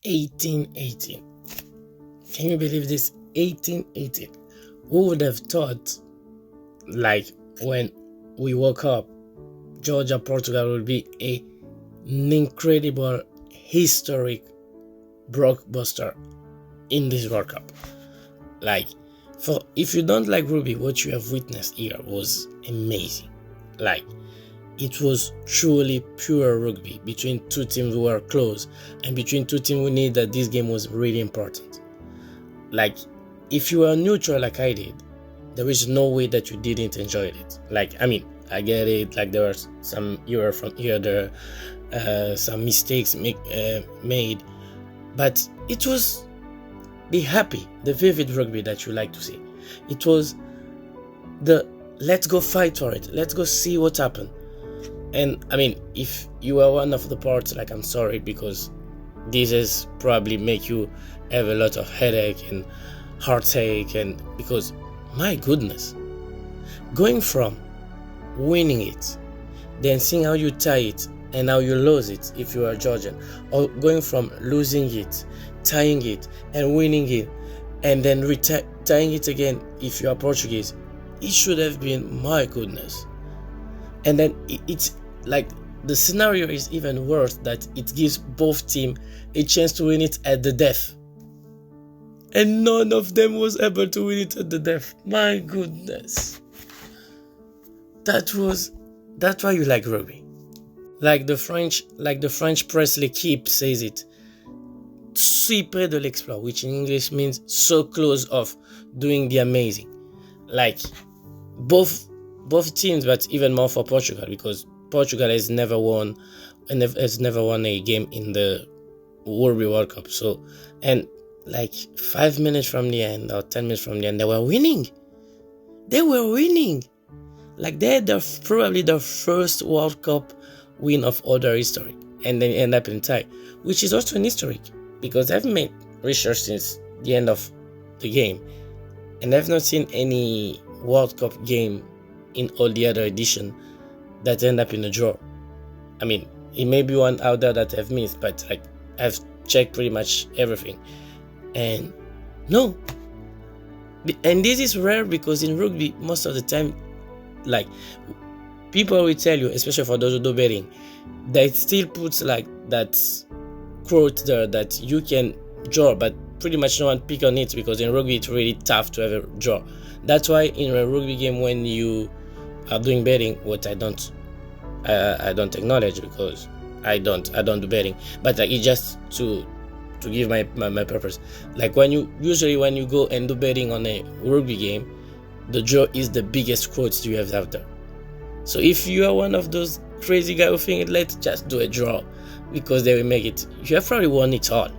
1818. Can you believe this? 1818. Who would have thought, like, when we woke up, Georgia, Portugal would be an incredible, historic blockbuster in this World Cup. Like, for if you don't like rugby, what you have witnessed here was amazing. Like, it was truly pure rugby between two teams who were close and between two teams who knew that this game was really important. Like, if you were neutral like I did, there is no way that you didn't enjoy it. Like, I mean, I get it. Like, there were some error from here, there, some mistakes made, but it was the happy, the vivid rugby that you like to see. It was the let's go fight for it. Let's go see what happened. And I mean, if you are one of the parts, like, I'm sorry, because this is probably make you have a lot of headache and heartache, and because my goodness, going from winning it, then seeing how you tie it and how you lose it if you are Georgian, or going from losing it, tying it and winning it, and then tying it again if you are Portuguese, it should have been, my goodness. And then it's like the scenario is even worse, that it gives both teams a chance to win it at the death, and none of them was able to win it at the death. My goodness, that's why you like rugby. Like the French press l'équipe says it, si près de l'exploit, which in English means so close of doing the amazing. Like, both teams, but even more for Portugal, because Portugal has never won a game in the Rugby World Cup. So, and like 5 minutes from the end or 10 minutes from the end, they were winning. Like, they had probably their first World Cup win of all their history, and then end up in tie, which is also an historic, because I've made research since the end of the game, and I've not seen any World Cup game in all the other edition that end up in a draw. I mean, it may be one out there that I've missed, but like, I've checked pretty much everything, and no. And this is rare, because in rugby, most of the time, like, people will tell you, especially for those who do betting, that still puts like that quote there that you can draw, but pretty much no one pick on it, because in rugby it's really tough to have a draw. That's why in a rugby game, when you are doing betting, what I don't acknowledge, because I don't do betting, but like, it's just to give my purpose. Like, when you go and do betting on a rugby game, the draw is the biggest quotes you have out there. So if you are one of those crazy guys who think, let's just do a draw because they will make it, you have probably won it all.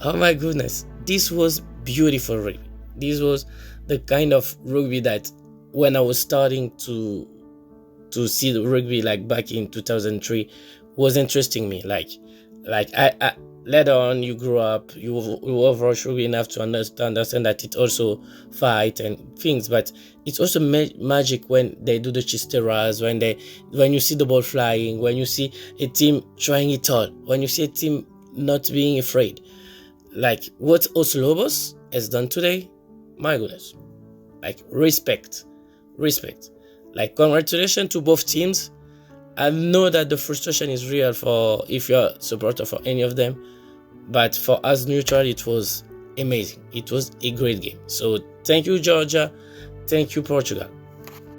Oh my goodness, this was beautiful rugby. This was the kind of rugby that, when I was starting to see the rugby, like back in 2003, was interesting me. Like I later on, you grow up, you overwatch rugby enough to understand that it also fight and things, but it's also magic when they do the chisteras, when you see the ball flying, when you see a team trying it all, when you see a team not being afraid. Like what Os Lobos has done today, my goodness, like respect. Like, congratulations to both teams. I know that the frustration is real for if you're a supporter for any of them, but for us neutral, it was amazing. It was a great game. So thank you, Georgia. Thank you, Portugal.